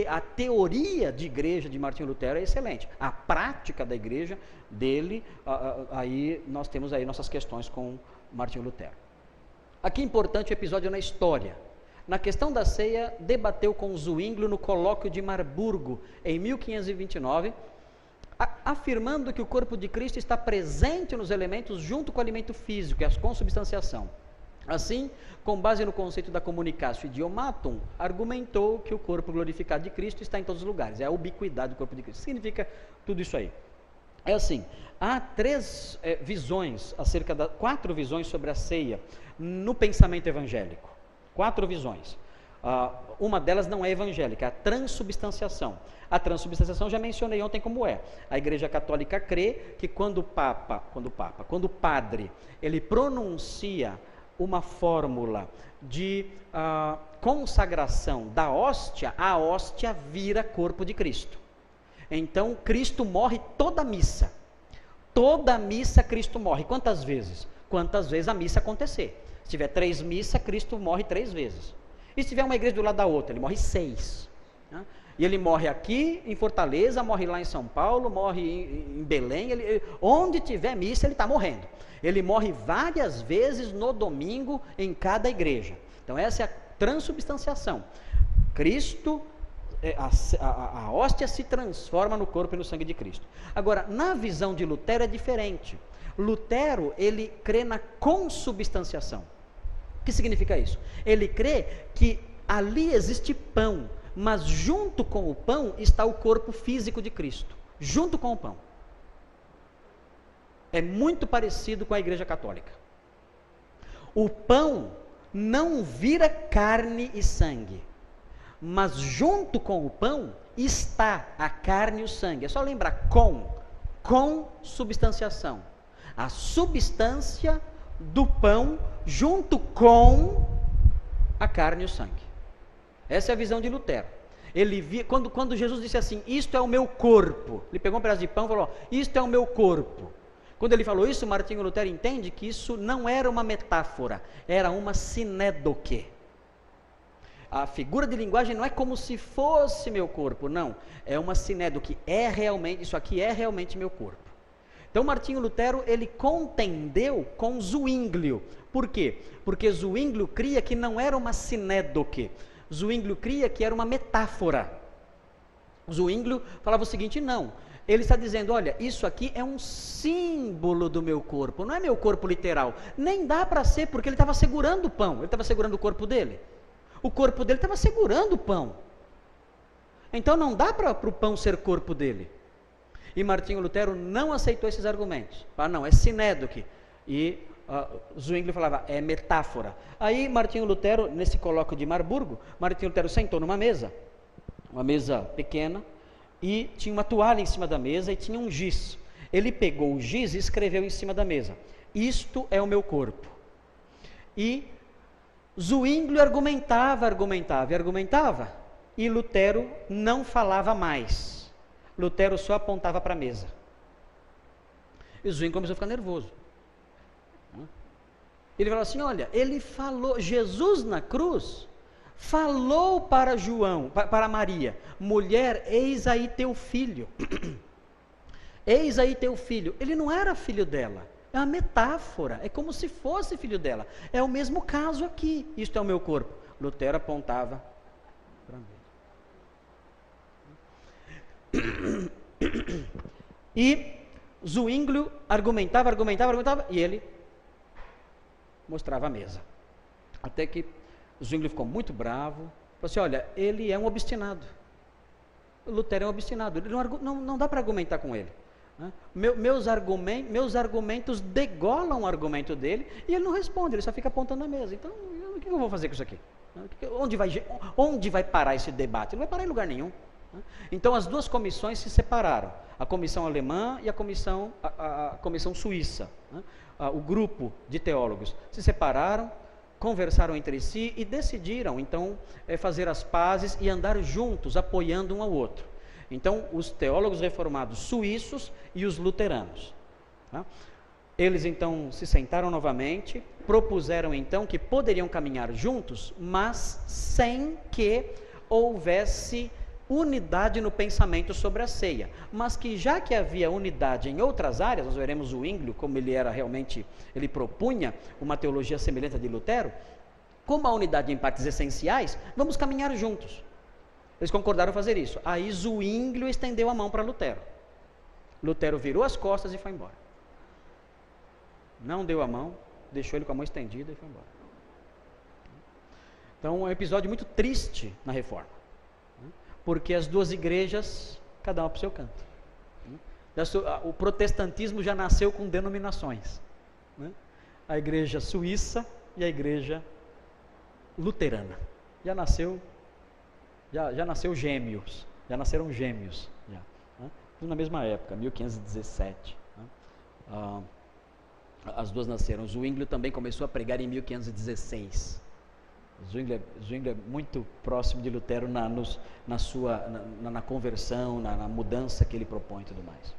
a teoria de igreja de Martinho Lutero é excelente. A prática da igreja dele, aí nós temos aí nossas questões com Martinho Lutero. Aqui é importante o episódio na história. Na questão da ceia, debateu com Zwinglio no colóquio de Marburgo, em 1529, afirmando que o corpo de Cristo está presente nos elementos junto com o alimento físico, é a consubstanciação. Assim, com base no conceito da communicatio idiomatum, argumentou que o corpo glorificado de Cristo está em todos os lugares, é a ubiquidade do corpo de Cristo. Significa tudo isso aí. É assim, há 4 visões sobre a ceia no pensamento evangélico. 4 visões. Uma delas não é evangélica, a transubstanciação. A transubstanciação já mencionei ontem como é. A Igreja Católica crê que quando o padre, ele pronuncia uma fórmula de consagração da hóstia, a hóstia vira corpo de Cristo. Então, Cristo morre toda missa. Toda missa Cristo morre. Quantas vezes? Quantas vezes a missa acontecer. Se tiver 3 missas, Cristo morre 3 vezes. E se tiver uma igreja do lado da outra, ele morre 6. E ele morre aqui em Fortaleza, morre lá em São Paulo, morre em Belém, onde tiver missa ele está morrendo. Ele morre várias vezes no domingo em cada igreja. Então essa é a transubstanciação. Cristo, a hóstia se transforma no corpo e no sangue de Cristo. Agora, na visão de Lutero é diferente. Lutero, ele crê na consubstanciação. O que significa isso? Ele crê que ali existe pão, mas junto com o pão está o corpo físico de Cristo. Junto com o pão. É muito parecido com a Igreja Católica. O pão não vira carne e sangue, mas junto com o pão está a carne e o sangue. É só lembrar, com substanciação. A substância do pão junto com a carne e o sangue. Essa é a visão de Lutero. Ele via, quando Jesus disse assim, isto é o meu corpo, ele pegou um pedaço de pão e falou, isto é o meu corpo. Quando ele falou isso, Martinho Lutero entende que isso não era uma metáfora, era uma sinédoque. A figura de linguagem não é como se fosse meu corpo, não. É uma sinédoque, isso aqui é realmente meu corpo. Então Martinho Lutero, ele contendeu com Zwinglio. Por quê? Porque Zwinglio cria que não era uma sinédoque. Zwinglio cria que era uma metáfora. Zwinglio falava o seguinte: não, ele está dizendo, olha, isso aqui é um símbolo do meu corpo, não é meu corpo literal, nem dá para ser, porque ele estava segurando o pão, ele estava segurando o corpo dele estava segurando o pão, então não dá para o pão ser corpo dele. E Martinho Lutero não aceitou esses argumentos, não, é sinédoque, e Zwinglio falava, é metáfora. Aí Martinho Lutero, nesse colóquio de Marburgo, Martinho Lutero sentou numa mesa, uma mesa pequena, e tinha uma toalha em cima da mesa e tinha um giz. Ele pegou o giz e escreveu em cima da mesa: isto é o meu corpo. E Zwinglio argumentava, e Lutero não falava mais. Lutero só apontava para a mesa. E Zwinglio começou a ficar nervoso. Ele falou assim: olha, ele falou, Jesus na cruz falou para João, para Maria, mulher, eis aí teu filho. Eis aí teu filho. Ele não era filho dela, é uma metáfora, é como se fosse filho dela. É o mesmo caso aqui, isto é o meu corpo. Lutero apontava para mim. E Zwinglio argumentava, e ele mostrava a mesa. Até que Zwinglio ficou muito bravo, falou assim: olha, ele é um obstinado. Lutero é um obstinado, ele não dá para argumentar com ele. Meus argumentos degolam o argumento dele, e ele não responde, ele só fica apontando a mesa. Então, o que eu vou fazer com isso aqui? Onde vai parar esse debate? Não vai parar em lugar nenhum. Então, as duas comissões se separaram, a comissão alemã e a comissão suíça. O grupo de teólogos se separaram, conversaram entre si e decidiram, então, fazer as pazes e andar juntos, apoiando um ao outro. Então, os teólogos reformados suíços e os luteranos. Eles, então, se sentaram novamente, propuseram, então, que poderiam caminhar juntos, mas sem que houvesse unidade no pensamento sobre a ceia. Mas que, já que havia unidade em outras áreas, nós veremos o Zwinglio, como ele era realmente, ele propunha uma teologia semelhante à de Lutero, como a unidade em partes essenciais, vamos caminhar juntos. Eles concordaram fazer isso. Aí Zwinglio estendeu a mão para Lutero. Lutero virou as costas e foi embora. Não deu a mão, deixou ele com a mão estendida e foi embora. Então, é um episódio muito triste na Reforma, porque as duas igrejas, cada uma para o seu canto. O protestantismo já nasceu com denominações. A igreja suíça e a igreja luterana. Já nasceu gêmeos, já nasceram gêmeos, tudo na mesma época, 1517. As duas nasceram. Zwinglio também começou a pregar em 1516. Zwinglio é muito próximo de Lutero na conversão, na mudança que ele propõe e tudo mais.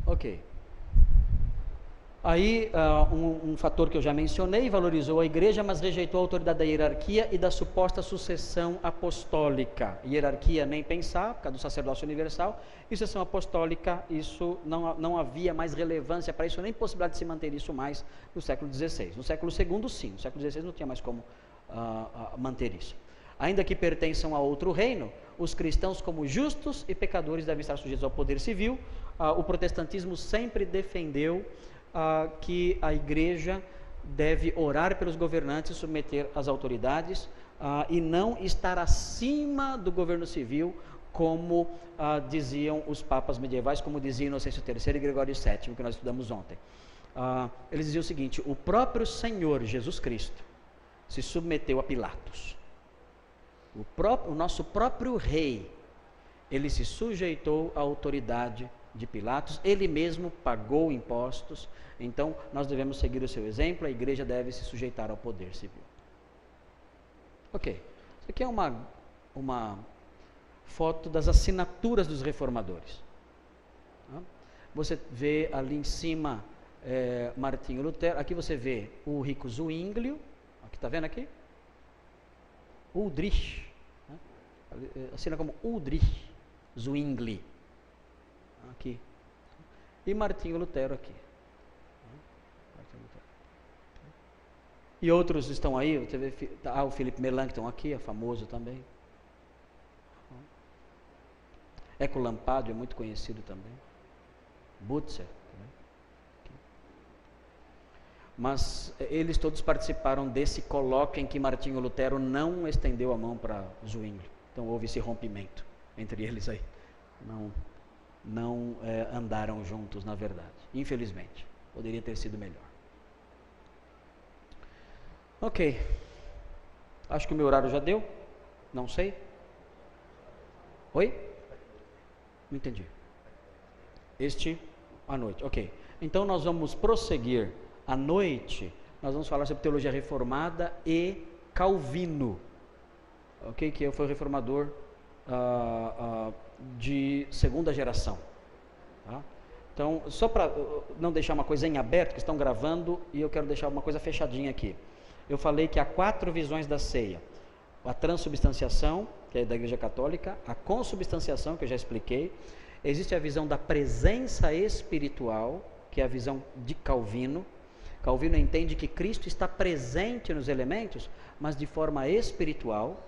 Ok. Aí, um fator que eu já mencionei: valorizou a igreja, mas rejeitou a autoridade da hierarquia e da suposta sucessão apostólica. Hierarquia, nem pensar, por causa do sacerdócio universal, e sucessão apostólica, isso não havia mais relevância para isso, nem possibilidade de se manter isso mais no século XVI. No século II, sim, no século XVI não tinha mais como manter isso. Ainda que pertençam a outro reino, os cristãos, como justos e pecadores, devem estar sujeitos ao poder civil. O protestantismo sempre defendeu que a igreja deve orar pelos governantes, submeter às autoridades e não estar acima do governo civil, como diziam os papas medievais, como dizia Inocêncio III e Gregório VII, que nós estudamos ontem. Eles diziam o seguinte: o próprio Senhor Jesus Cristo se submeteu a Pilatos. O nosso próprio rei, ele se sujeitou à autoridade de Pilatos, ele mesmo pagou impostos. Então nós devemos seguir o seu exemplo, a igreja deve se sujeitar ao poder civil. Ok, isso aqui é uma foto das assinaturas dos reformadores. Você vê ali em cima Martinho Lutero, aqui você vê o rico Zwinglio, aqui, está vendo aqui? Ulrich, assina como Ulrich Zwingli, aqui, e Martinho Lutero aqui. E outros estão aí, você vê, o Felipe Melanchthon aqui, é famoso também. Eco Lampadio é muito conhecido também. Butzer também. Mas eles todos participaram desse colóquio em que Martinho Lutero não estendeu a mão para Zwingli. Então houve esse rompimento entre eles aí. Não andaram juntos, na verdade. Infelizmente. Poderia ter sido melhor. Ok. Acho que o meu horário já deu. Não sei. Oi? Não entendi. À noite. Ok. Então nós vamos prosseguir à noite. Nós vamos falar sobre teologia reformada e Calvino. Ok? Que foi o reformador de segunda geração. Tá? Então, só para não deixar uma coisa em aberto, que estão gravando, e eu quero deixar uma coisa fechadinha aqui. Eu falei que há 4 visões da ceia. A transubstanciação, que é da Igreja Católica, a consubstanciação, que eu já expliquei. Existe a visão da presença espiritual, que é a visão de Calvino. Calvino entende que Cristo está presente nos elementos, mas de forma espiritual.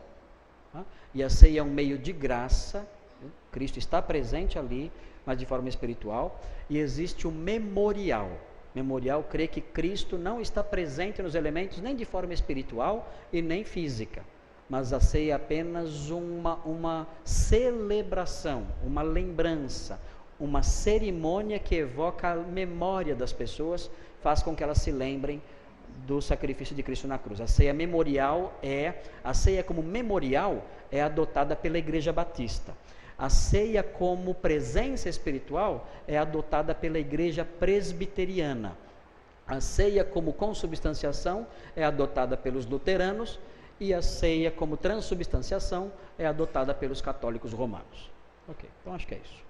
Tá? E a ceia é um meio de graça. Cristo está presente ali, mas de forma espiritual. E existe o memorial. Memorial crê que Cristo não está presente nos elementos nem de forma espiritual e nem física, mas a ceia é apenas uma celebração, uma lembrança, uma cerimônia que evoca a memória das pessoas, faz com que elas se lembrem do sacrifício de Cristo na cruz. A ceia como memorial é adotada pela Igreja Batista. A ceia como presença espiritual é adotada pela Igreja Presbiteriana. A ceia como consubstanciação é adotada pelos luteranos e a ceia como transubstanciação é adotada pelos católicos romanos. Ok, então acho que é isso.